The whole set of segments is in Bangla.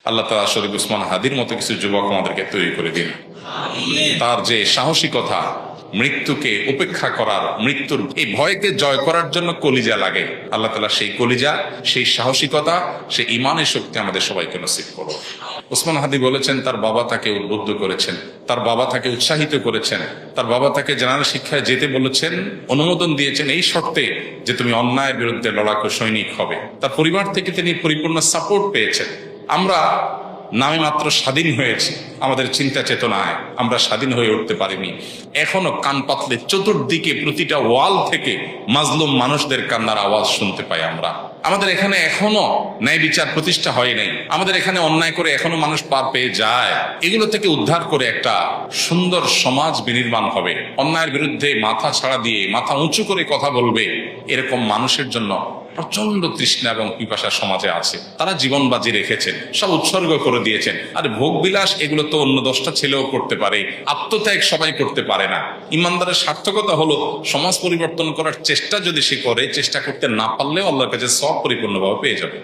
আল্লাহ তাআলা শরীফ উসমান হাদির মতো কিছু যুবক আমাদেরকে তৈরি করে দিন। তার যে সাহসিকতা, মৃত্যুকে উপেক্ষা করার, মৃত্যুর এই ভয়কে জয় করার জন্য কলিজা লাগে, আল্লাহ তাআলা সেই কলিজা, সেই সাহসিকতা, সেই ইমানের শক্তি আমাদের সবাইকে নসিব করো। উসমান হাদি বলেছেন তার বাবা তাকে উদ্বুদ্ধ করেছেন, তার বাবা তাকে উৎসাহিত করেছেন, তার বাবা তাকে জেনারেল শিক্ষায় যেতে বলেছেন, অনুমোদন দিয়েছেন এই শর্তে যে তুমি অন্যায়ের বিরুদ্ধে লড়াকু সৈনিক হবে। তার পরিবার থেকে তিনি পরিপূর্ণ সাপোর্ট পেয়েছেন। আমরা নামে মাত্র স্বাধীন হয়েছি, আমাদের চিন্তা চেতনায় আমরা স্বাধীন হয়ে উঠতে পারিনি। এখনো কান পাতলে চতুর্দিকে প্রতিটা ওয়াল থেকে মাজলুম মানুষদের কান্নার আওয়াজ শুনতে পাই আমরা। আমাদের এখানে এখনো ন্যায় বিচার প্রতিষ্ঠা হয় নাই, আমাদের এখানে অন্যায় করে এখনো মানুষ পার পেয়ে যায়। এগুলো থেকে উদ্ধার করে একটা সুন্দর সমাজ বিনির্মাণ হবে। অন্যায়ের বিরুদ্ধে মাথা ছাড়া দিয়ে মাথা উঁচু করে কথা বলবে, এরকম মানুষের জন্য প্রচন্ড তৃষ্ণা এবং পিপাসা সমাজে আছে। তারা জীবন বাজি রেখেছেন, সব উৎসর্গ করে দিয়েছেন। আর ভোগ বিলাস এগুলো তো অন্য 10টা ছেলেও করতে পারে, আত্মত্যাগ সবাই করতে পারে না। ইমানদারের সার্থকতা হলো সমাজ পরিবর্তন করার চেষ্টা যদি সে করে, চেষ্টা করতে না পারলেও আল্লাহর কাছে সব পরিপূর্ণভাবে পেয়ে যাবে।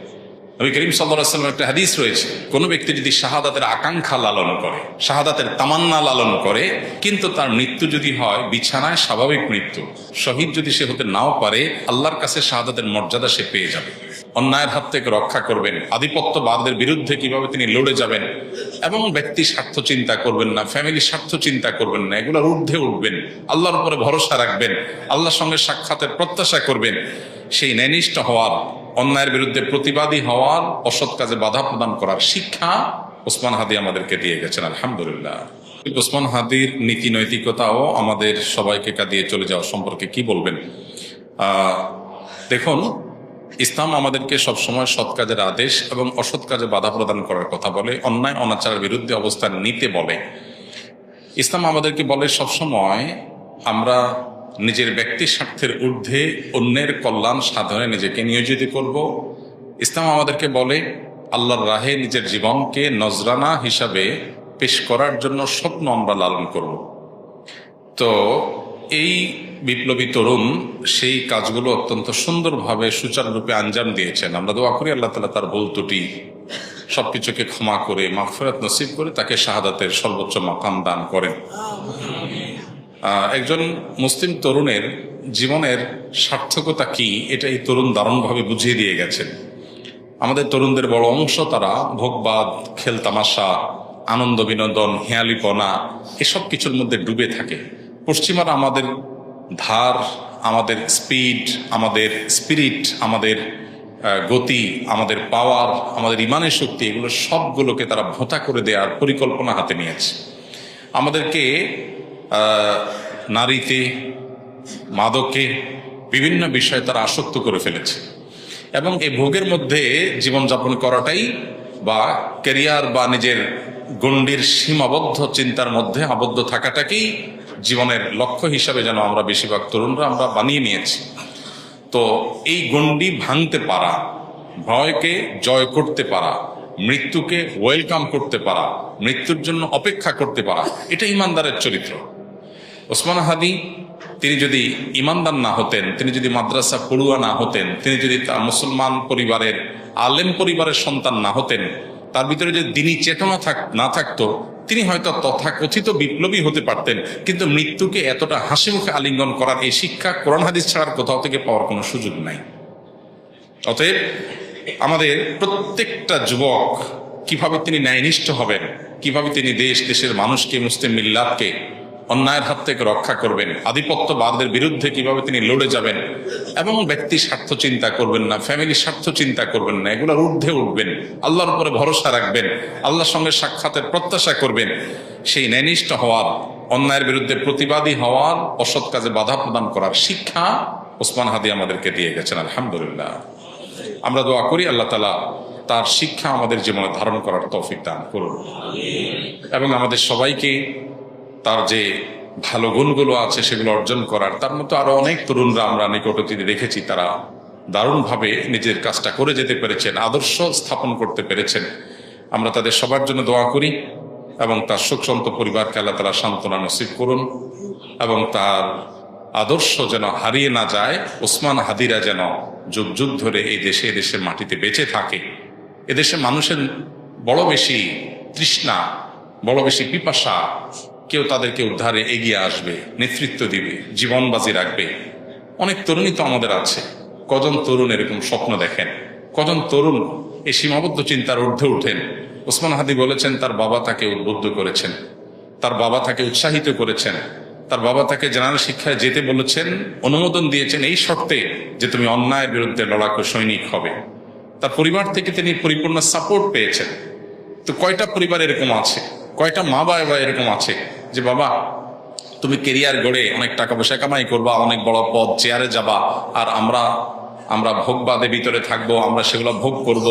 নবী করিম সাল্লাল্লাহু আলাইহি ওয়াসাল্লামের একটা হাদিস রয়েছে, কোন ব্যক্তি যদি শাহাদাতের আকাঙ্ক্ষা লালন করে, শাহাদাতের তামান্না লালন করে, কিন্তু তার মৃত্যু যদি হয় বিছানায় স্বাভাবিক মৃত্যু, শহীদ যদি সে হতে নাও পারে, আল্লাহর কাছে শাহাদাতের মর্যাদা সে পেয়ে যাবে। অন্যায়ের হাত থেকে রক্ষা করবেন, আধিপত্যবাদের বিরুদ্ধে কিভাবে তিনি লড়ে যাবেন, এবং ব্যক্তি স্বার্থ চিন্তা করবেন না, ফ্যামিলি স্বার্থ চিন্তা করবেন না, এগুলোর ঊর্ধ্বে উঠবেন, আল্লাহর উপরে ভরসা রাখবেন, আল্লাহর সঙ্গে সাক্ষাতের প্রত্যাশা করবেন। সেই ন্যায়নিষ্ঠ হওয়ার, অন্যায়ের বিরুদ্ধে প্রতিবাদী হওয়ার, অসৎ কাজে বাধা প্রদান করার শিক্ষা ওসমান হাদি আমাদেরকে দিয়ে গেছেন, আলহামদুলিল্লাহ। ওসমান হাদির নীতি নৈতিকতাও আমাদের সবাইকে কাঁদিয়ে চলে যাওয়া সম্পর্কে কি বলবেন? দেখুন, ইসলাম আমাদেরকে সবসময় সৎ কাজের আদেশ এবং অসৎ কাজে বাধা প্রদান করার কথা বলে, অন্যায় অনাচারের বিরুদ্ধে অবস্থান নিতে বলে। ইসলাম আমাদেরকে বলে সবসময় আমরা নিজের ব্যক্তি স্বার্থের ঊর্ধ্বে অন্যের কল্যাণ সাধনে নিজেকে নিয়োজিত করব। ইসলাম আমাদেরকে বলে আল্লাহর রাহে নিজের জীবনকে নজরানা হিসাবে পেশ করার জন্য স্বপ্ন আমরা লালন করব। তো এই বিপ্লবী তরুণ সেই কাজগুলো অত্যন্ত সুন্দরভাবে সুচারুরূপে আঞ্জাম দিয়েছেন। আমরা দোয়া করি আল্লাহ তাআলা তার ভুল ত্রুটি সবকিছুকে ক্ষমা করে মাগফিরাত নসিব করে তাকে শাহাদাতের সর্বোচ্চ মাকাম দান করেন। একজন মুসলিম তরুণের জীবনের সার্থকতা কি, এটা এই তরুণ দারুণভাবে বুঝিয়ে দিয়ে গেছেন। আমাদের তরুণদের বড় অংশ তারা ভোগবাদ, খেলতামাশা, আনন্দ বিনোদন, হেয়ালিপনা এসব কিছুর মধ্যে ডুবে থাকে। পশ্চিমারা আমাদের ধার, আমাদের স্পিড, আমাদের স্পিরিট, আমাদের গতি, আমাদের পাওয়ার, আমাদের ইমানের শক্তি, এগুলো সবগুলোকে তারা ভোঁতা করে দেওয়ার পরিকল্পনা হাতে নিয়েছে। আমাদেরকে নারীতে, মাদকে, বিভিন্ন বিষয়ে তারা আসক্ত করে ফেলেছে, এবং এই ভোগের মধ্যে জীবনযাপন করাটাই বা ক্যারিয়ার বা নিজের গণ্ডির সীমাবদ্ধ চিন্তার মধ্যে আবদ্ধ থাকাটাকেই জীবনের লক্ষ্য হিসাবে যেন আমরা বেশিরভাগ তরুণরা আমরা বানিয়ে নিয়েছি। তো এই গণ্ডি ভাঙতে পারা, ভয়কে জয় করতে পারা, মৃত্যুকে ওয়েলকাম করতে পারা, মৃত্যুর জন্য অপেক্ষা করতে পারা, এটা ইমানদারের চরিত্র। ওসমান হাদি তিনি যদি ইমানদার না হতেন, তিনি যদি মাদ্রাসা পড়ুয়া না হতেন, তিনি যদি তার মুসলমান পরিবারের আলেম পরিবারের সন্তান না হতেন, তার ভিতরে যদি দ্বীনি চেতনা না থাকতো, তিনি হয়তো তথাকথিত বিপ্লবী হতে পারতেন, কিন্তু মৃত্যুকে এতটা হাসি মুখে আলিঙ্গন করার এই শিক্ষা কোরআন হাদিস ছাড়ার কোথাও থেকে পাওয়ার কোনো সুযোগ নাই। অতএব আমাদের প্রত্যেকটা যুবক কিভাবে তিনি ন্যায়নিষ্ঠ হবেন, কিভাবে তিনি দেশের মানুষকে, মুসলিম মিল্লাতকে অন্যায়ের হাত থেকে রক্ষা করবেন, আধিপত্যবাদের বিরুদ্ধে কিভাবে তিনি লড়ে যাবেন, এবং ব্যক্তি স্বার্থ চিন্তা করবেন না, ফ্যামিলি স্বার্থ চিন্তা করবেন না, এগুলোর ঊর্ধ্বে উঠবেন, আল্লাহর উপরে ভরসা রাখবেন, আল্লাহর সঙ্গে সাক্ষাতের প্রত্যাশা করবেন, সেই ন্যায়নিষ্ঠ হওয়ার, অন্যায়ের বিরুদ্ধে প্রতিবাদী হওয়ার, অসৎ কাজে বাধা প্রদান করার শিক্ষা ওসমান হাদি আমাদেরকে দিয়ে গেছেন, আলহামদুলিল্লাহ। আমরা দোয়া করি আল্লাহ তাআলা তার শিক্ষা আমাদের জীবনে ধারণ করার তৌফিক দান করুন, এবং আমাদের সবাইকে তার যে ভালো গুণগুলো আছে সেগুলো অর্জন করার। তার মতো আরো অনেক তরুণরা আমরা নিকট অতীতে দেখেছি, তারা দারুণভাবে নিজের কাজটা করে যেতে পেরেছেন, আদর্শ স্থাপন করতে পেরেছেন। আমরা তাদের সবার জন্য দোয়া করি, এবং তার শোকসন্ত পরিবারকে আল্লাহ তাআলা সান্ত্বনা নসিব করুন, এবং তার আদর্শ যেন হারিয়ে না যায়। ওসমান হাদিরা যেন যুগ যুগ ধরে এই দেশে, এদেশের মাটিতে বেঁচে থাকে। এদেশের মানুষের বড় বেশি তৃষ্ণা, বড় বেশি পিপাসা, কেউ তাদেরকে উদ্ধারে এগিয়ে আসবে, নেতৃত্ব দিবে, জীবন বাজি রাখবে। অনেক তরুণী তো আমাদের আছে। কজন তরুণ এরকম স্বপ্ন দেখেন, কজন তরুণ এই সীমাবদ্ধ চিন্তার ঊর্ধ্বে উঠেন। ওসমান হাদি বলেছেন তার বাবা তাকে উদ্বুদ্ধ করেছেন, তার বাবা তাকে উৎসাহিত করেছেন, তার বাবা তাকে জেনারেল শিক্ষায় যেতে বলেছেন, অনুমোদন দিয়েছেন এই শর্তে যে তুমি অন্যায়ের বিরুদ্ধে লড়াকু সৈনিক হবে। তার পরিবার থেকে তিনি পরিপূর্ণ সাপোর্ট পেয়েছেন। তো কয়টা পরিবার এরকম আছে, কয়টা মা বাবা এরকম আছে যে বাবা তুমি কেরিয়ার গড়ে অনেক টাকা পয়সা কামাই করবা, অনেক বড় পদ চেয়ারে যাবা, আর আমরা ভোগবাদে ভিতরে থাকবো, আমরা সেগুলো ভোগ করব,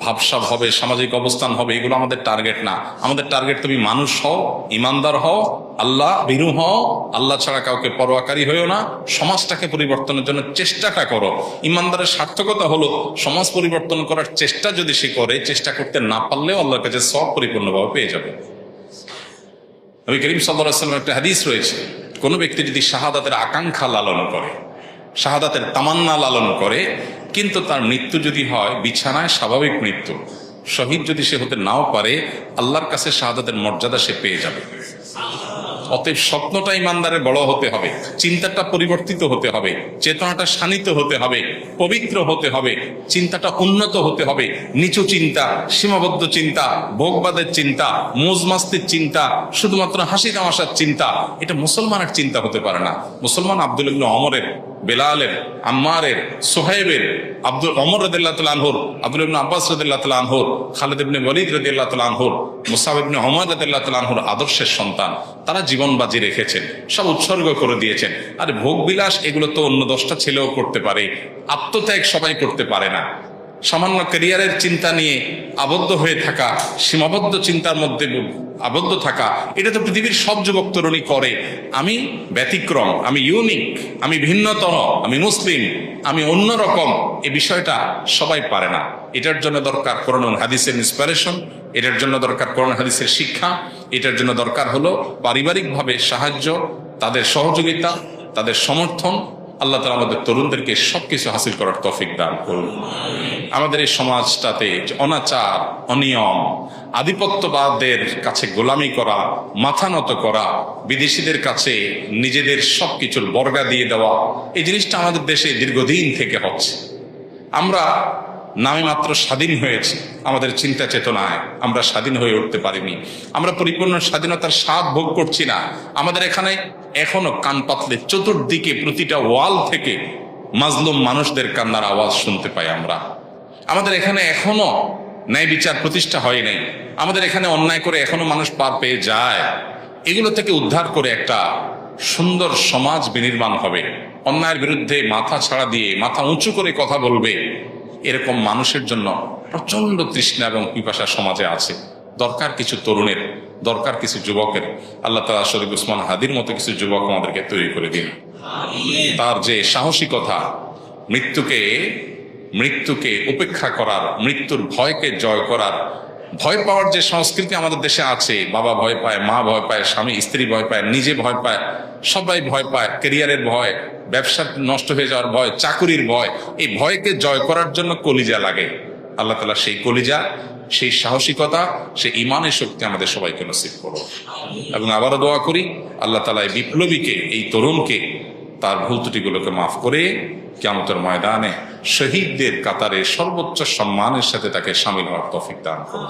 ভাবসাব হবে, সামাজিক অবস্থান হবে, এগুলো আমাদের টার্গেট না। আমাদের টার্গেট তুমি মানুষ হও, ইমানদার হও, আল্লাহ ভীরু হও, আল্লাহ ছাড়া কাউকে পরোয়াকারী হয়েও না, সমাজটাকে পরিবর্তনের জন্য চেষ্টাটা করো। ইমানদারের সার্থকতা হলো সমাজ পরিবর্তন করার চেষ্টা যদি সে করে, চেষ্টা করতে না পারলেও আল্লাহর কাছে সব পরিপূর্ণভাবে পেয়ে যাবে। নবী করিম সাল্লাল্লাহু আলাইহি ওয়াসাল্লামের একটা হাদিস রয়েছে, কোনো ব্যক্তি যদি শাহাদাতের আকাঙ্ক্ষা লালন করে, শাহাদাতের তামান্না লালন করে, কিন্তু তার মৃত্যু যদি হয় বিছানায় স্বাভাবিক মৃত্যু, শহীদ যদি সে হতে নাও পারে, আল্লাহর কাছে শাহাদাতের মর্যাদা সে পেয়ে যাবে। অতএব স্বপ্নটা ইমানদারের বড় হতে হবে, চিন্তাটা পরিবর্তিত হতে হবে, চেতনাটা শানিত হতে হবে, পবিত্র হতে হবে, চিন্তাটা উন্নত হতে হবে। নিচু চিন্তা, সীমাবদ্ধ চিন্তা, ভোগবাদের চিন্তা, মৌজমাস্তির চিন্তা, শুধুমাত্র হাসি তামাশার চিন্তা, এটা মুসলমানের চিন্তা হতে পারে না। মুসলমান আব্দুল ইবনে ওমরের, বেলালের, আম্মারের, সোহেবের, ওমর রাদিয়াল্লাহু তাআলা আনহুর, আব্দুল ইবনে আব্বাস রাদিয়াল্লাহু তাআলা আনহুর, খালিদ ইবনে ওয়ালিদ রাদিয়াল্লাহু তাআলা আনহুর, মুসাব ইবনে উমার রাদিয়াল্লাহু তাআলা আনহুর আদর্শের সন্তান। তারা জীবন বাজি রেখেছেন, সব উৎসর্গ করে দিয়েছেন। আর ভোগ বিলাস এগুলো তো অন্য 10টা ছেলেও করতে পারে, আত্মত্যাগ সবাই করতে পারে না। সামান্য ক্যারিয়ারের চিন্তা নিয়ে আবদ্ধ হয়ে থাকা, সীমাবদ্ধ চিন্তার মধ্যে আবদ্ধ থাকা, এটা তো পৃথিবীর সব যুবক তরুণী করে। আমি ব্যতিক্রম, আমি ইউনিক, আমি ভিন্নতর, আমি মুসলিম, আমি অন্যরকম, এই বিষয়টা সবাই পারে না। এটার জন্য দরকার কোরআন হাদিসের ইন্সপিরেশন, এটার জন্য দরকার কোরআন হাদিসের শিক্ষা, এটার জন্য দরকার হলো পারিবারিকভাবে সাহায্য, তাদের সহযোগিতা, তাদের সমর্থন। আল্লাহ তাআলা আমাদের তরুণদেরকে সবকিছু হাসিল করার তৌফিক দান করুন। আমাদের এই সমাজটাতে অনাচার, অনিয়ম, আধিপত্যবাদের কাছে গোলামি করা, মাথা নত করা, বিদেশিদের কাছে নিজেদের সবকিছুর বর্গা দিয়ে দেওয়া, এই জিনিসটা আমাদের দেশে দীর্ঘদিন থেকে হচ্ছে। আমরা নামে মাত্র স্বাধীন হয়েছি, আমাদের চিন্তা চেতনায় আমরা স্বাধীন হয়ে উঠতে পারিনি। আমরা পরিপূর্ণ স্বাধীনতার স্বাদ ভোগ করছি না। আমাদের এখানে এখনো কান পাতলে চতুর্দিকে প্রতিটা ওয়াল থেকে মাজলুম মানুষদের কান্নার আওয়াজ শুনতে পাই আমরা। আমাদের এখানে এখনো ন্যায় বিচার প্রতিষ্ঠা হয় নাই। আমাদের এখানে অন্যায় করে এখনো মানুষ পার পেয়ে যায়। এগুলো থেকে উদ্ধার করে একটা সুন্দর সমাজ বিনির্মাণ হবে। অন্যায়ের বিরুদ্ধে মাথা ছাড়া দিয়ে মাথা উঁচু করে কথা বলবে, এরকম মানুষের জন্য প্রচন্ড তৃষ্ণা এবং পিপাসা সমাজে আছে। দরকার কিছু তরুণের, দরকার কিছু যুবকের। আল্লাহ তাআলা শরীফ উসমান হাদির মতো কিছু যুবক আমাদেরকে তৈরি করে দিন। তার যে সাহসিকতা, মৃত্যুকে উপেক্ষা করার, মৃত্যুর ভয়কে জয় করার, ভয় পাওয়ার যে সংস্কৃতি আমাদের দেশে আছে, বাবা ভয় পায়, মা ভয় পায়, স্বামী স্ত্রী ভয় পায়, নিজে ভয় পায়, সবাই ভয় পায়, ক্যারিয়ারের ভয়, ব্যবসা নষ্ট হয়ে যাওয়ার ভয়, চাকুরির ভয়, এই ভয়কে জয় করার জন্য কলিজা লাগে। আল্লাহ তাআলা সেই কলিজা, সেই সাহসিকতা, সেই ইমানের শক্তি আমাদের সবাইকে নসিব করো। এবং আবারও দোয়া করি আল্লাহ তাআলা এই বিপ্লবীকে, এই তরুণকে তার ভুল ত্রুটিগুলোকে মাফ করে কিয়ামতের ময়দানে শহীদদের কাতারে সর্বোচ্চ সম্মানের সাথে তাকে শামিল হওয়ার তৌফিক দান করুন।